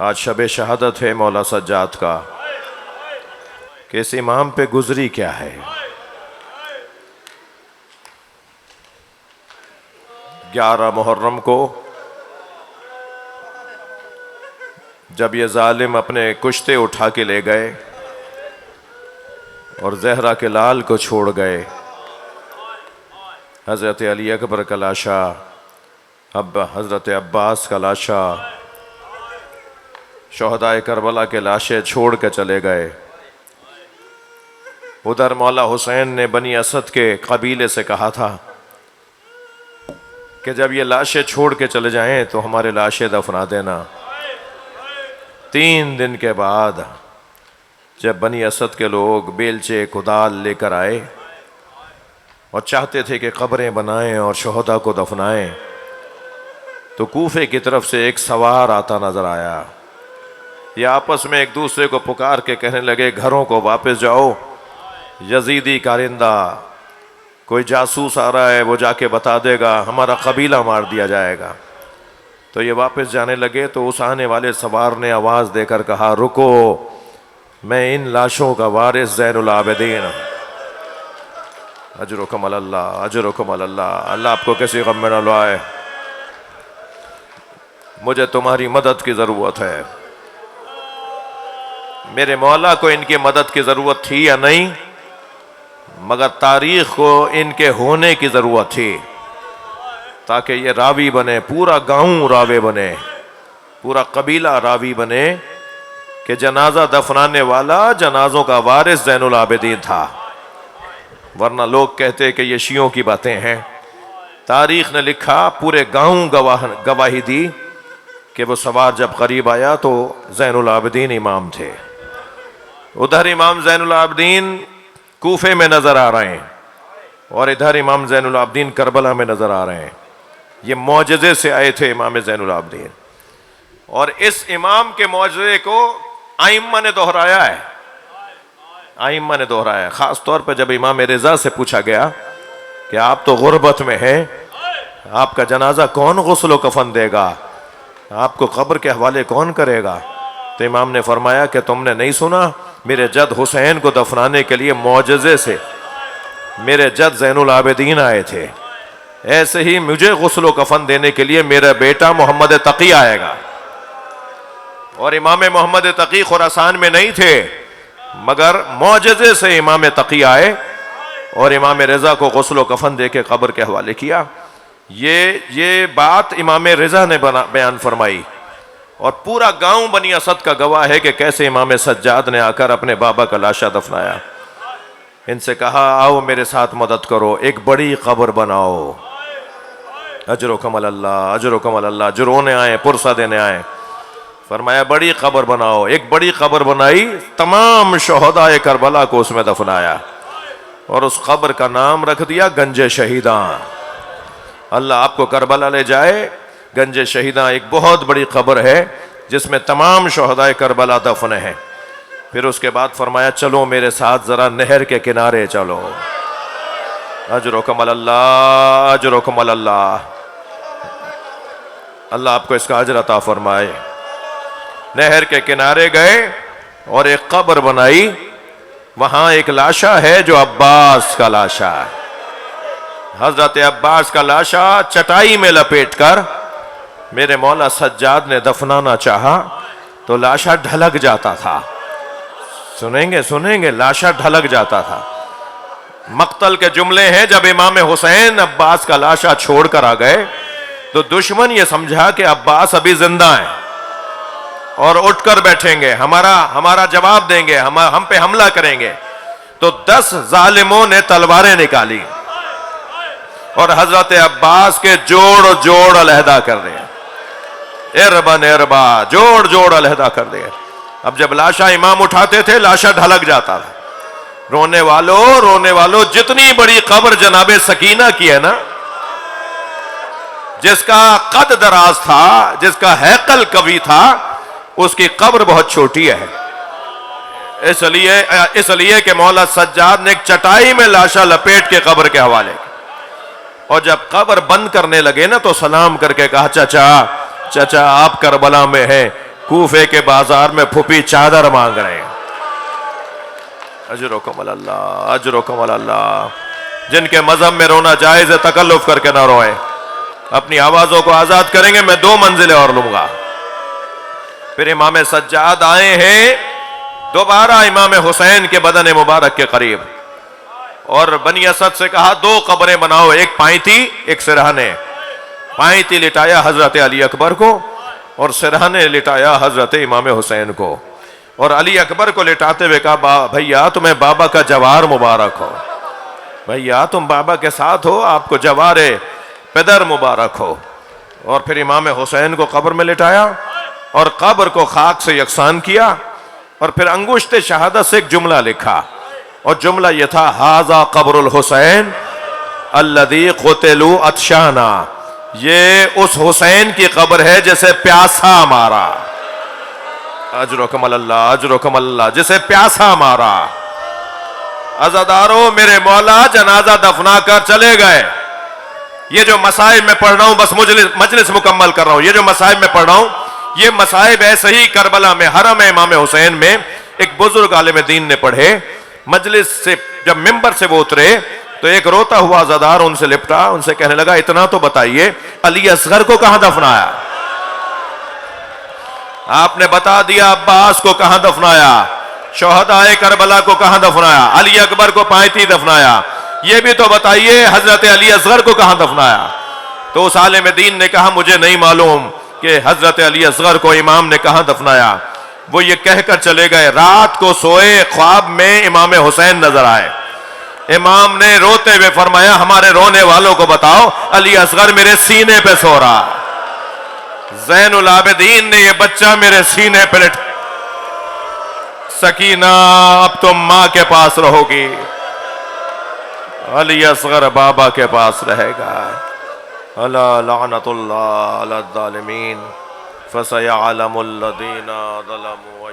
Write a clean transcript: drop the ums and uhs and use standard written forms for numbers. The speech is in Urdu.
آج شب شہادت ہے مولا سجاد کا کہ اس امام پہ گزری کیا ہے۔ 11 محرم کو جب یہ ظالم اپنے کشتے اٹھا کے لے گئے اور زہرا کے لال کو چھوڑ گئے، حضرت علی اکبر کا لاشا، حضرت عباس کا لاشا، شہدائے کربلا کے لاشیں چھوڑ کے چلے گئے، ادھر مولا حسین نے بنی اسد کے قبیلے سے کہا تھا کہ جب یہ لاشیں چھوڑ کے چلے جائیں تو ہمارے لاشیں دفنا دینا۔ 3 دن کے بعد جب بنی اسد کے لوگ بیلچے کدال لے کر آئے اور چاہتے تھے کہ قبریں بنائیں اور شہداء کو دفنائیں، تو کوفے کی طرف سے ایک سوار آتا نظر آیا۔ یہ آپس میں ایک دوسرے کو پکار کے کہنے لگے گھروں کو واپس جاؤ، یزیدی کارندہ کوئی جاسوس آ رہا ہے، وہ جا کے بتا دے گا ہمارا قبیلہ مار دیا جائے گا۔ تو یہ واپس جانے لگے تو اس آنے والے سوار نے آواز دے کر کہا رکو، میں ان لاشوں کا وارث زین العابدین ہوں۔ اجرکم اللہ، اجرکم اللہ، اللہ آپ کو کسی غم میں نہ لائے، مجھے تمہاری مدد کی ضرورت ہے۔ میرے مولا کو ان کی مدد کی ضرورت تھی یا نہیں، مگر تاریخ کو ان کے ہونے کی ضرورت تھی تاکہ یہ راوی بنے، پورا گاؤں راوی بنے، پورا قبیلہ راوی بنے کہ جنازہ دفنانے والا جنازوں کا وارث زین العابدین تھا، ورنہ لوگ کہتے کہ یہ شیعوں کی باتیں ہیں۔ تاریخ نے لکھا، پورے گاؤں گواہی دی کہ وہ سوار جب قریب آیا تو زین العابدین امام تھے۔ ادھر امام زین العابدین کوفے میں نظر آ رہے ہیں اور ادھر امام زین العابدین کربلا میں نظر آ رہے ہیں۔ یہ معجزے سے آئے تھے امام زین العابدین، اور اس امام کے معجزے کو ائمہ نے دہرایا ہے، ائمہ نے دہرایا ہے۔ خاص طور پہ جب امام رضا سے پوچھا گیا کہ آپ تو غربت میں ہیں، آپ کا جنازہ کون غسل و کفن دے گا، آپ کو قبر کے حوالے کون کرے گا، تو امام نے فرمایا کہ تم نے نہیں سنا، میرے جد حسین کو دفنانے کے لیے معجزے سے میرے جد زین العابدین آئے تھے، ایسے ہی مجھے غسل و کفن دینے کے لیے میرا بیٹا محمد تقی آئے گا۔ اور امام محمد تقی خراسان میں نہیں تھے، مگر معجزے سے امام تقی آئے اور امام رضا کو غسل و کفن دے کے قبر کے حوالے کیا۔ یہ بات امام رضا نے بیان فرمائی، اور پورا گاؤں بنی اسد کا گواہ ہے کہ کیسے امام سجاد نے آ کر اپنے بابا کا لاشا دفنایا۔ ان سے کہا آؤ میرے ساتھ مدد کرو، ایک بڑی قبر بناؤ۔ اجرکم اللہ، اجرکم اللہ، جو رونے آئے، پرسہ دینے آئے، فرمایا بڑی قبر بناؤ۔ ایک بڑی قبر بنائی، تمام شہداء کربلا کو اس میں دفنایا، اور اس قبر کا نام رکھ دیا گنج شہیداں۔ اللہ آپ کو کربلا لے جائے، گنج شہیداں ایک بہت بڑی قبر ہے جس میں تمام شہداء کربلا دفن ہیں۔ پھر اس کے بعد فرمایا چلو میرے ساتھ ذرا نہر کے کنارے چلو۔ اجرکم اللہ، اجرکم اللہ، اللہ آپ کو اس کا اجر عطا فرمائے۔ نہر کے کنارے گئے اور ایک قبر بنائی، وہاں ایک لاشا ہے جو عباس کا لاشا ہے۔ حضرت عباس کا لاشا چٹائی میں لپیٹ کر میرے مولا سجاد نے دفنانا چاہا تو لاشا ڈھلک جاتا تھا۔ سنیں گے لاشا ڈھلک جاتا تھا۔ مقتل کے جملے ہیں، جب امام حسین عباس کا لاشا چھوڑ کر آ گئے تو دشمن یہ سمجھا کہ عباس ابھی زندہ ہیں اور اٹھ کر بیٹھیں گے، ہمارا جواب دیں گے، ہم پہ حملہ کریں گے۔ تو 10 ظالموں نے تلواریں نکالی اور حضرت عباس کے جوڑ علیحدہ کر دیا، اربن اربا، جوڑ علیحدہ کر دیا۔ اب جب لاشا امام اٹھاتے تھے لاشا ڈھلک جاتا تھا۔ رونے والوں، جتنی بڑی قبر جناب سکینہ کی ہے نا، جس کا قد دراز تھا، جس کا ہیکل قوی تھا، اس کی قبر بہت چھوٹی ہے۔ اس لیے کہ مولا سجاد نے ایک چٹائی میں لاشا لپیٹ کے قبر کے حوالے کی، اور جب قبر بند کرنے لگے نا تو سلام کر کے کہا چچا آپ کربلا میں ہیں، کوفے کے بازار میں پھوپھی چادر مانگ رہے ہیں. اجرکم اللہ، اجرکم اللہ. جن کے مذہب میں رونا جائز ہے تکلف کر کے نہ روئیں. اپنی آوازوں کو آزاد کریں گے. میں 2 منزلیں اور لوں گا. پھر امام سجاد آئے ہیں دوبارہ امام حسین کے بدن مبارک کے قریب، اور بنی اسد سے کہا 2 قبریں بناؤ، ایک پائنتی ایک سرہانے. پائنتی لٹایا حضرت علی اکبر کو اور سرہانے لٹایا حضرت امام حسین کو. اور علی اکبر کو لٹاتے ہوئے کہا بھیا تمہیں بابا کا جوار مبارک ہو، بھیا تم بابا کے ساتھ ہو، آپ کو جوار پدر مبارک ہو. اور پھر امام حسین کو قبر میں لٹایا اور قبر کو خاک سے یکسان کیا، اور پھر انگشت شہادت سے ایک جملہ لکھا، اور جملہ یہ تھا ھذا قبر الحسین الذی قتلوا عطشانا. یہ اس حسین کی قبر ہے جسے پیاسا مارا. اجرکم اللہ، اجرکم اللہ. جسے پیاسا مارا. عزادارو میرے مولا جنازہ دفنا کر چلے گئے. یہ جو مصائب میں پڑھ رہا ہوں، بس مجلس مکمل کر رہا ہوں، یہ جو مصائب میں پڑھ رہا ہوں یہ مصائب ایسے ہی کربلا میں حرم امام حسین میں ایک بزرگ عالم دین نے پڑھے. مجلس سے جب ممبر سے وہ اترے تو ایک روتا ہوا عزادار ان سے لپٹا، ان سے کہنے لگا اتنا تو بتائیے علی اصغر کو کہاں دفنایا؟ آپ نے بتا دیا عباس کو کہاں دفنایا، شہداء کربلا کو کہاں دفنایا، علی اکبر کو پائنتی دفنایا، یہ بھی تو بتائیے حضرت علی اصغر کو کہاں دفنایا؟ تو اس عالم دین نے کہا مجھے نہیں معلوم کہ حضرت علی اصغر کو امام نے کہاں دفنایا. وہ یہ کہہ کر چلے گئے. رات کو سوئے، خواب میں امام حسین نظر آئے. امام نے روتے ہوئے فرمایا ہمارے رونے والوں کو بتاؤ علی اصغر میرے سینے پہ سو رہا. زین العابدین نے یہ بچہ میرے سینے پہ لٹ. سکینہ اب تم ماں کے پاس رہو گی، علی اصغر بابا کے پاس رہے گا. الا لعنت اللہ علی الظالمین فسیعلم الذین ظلموا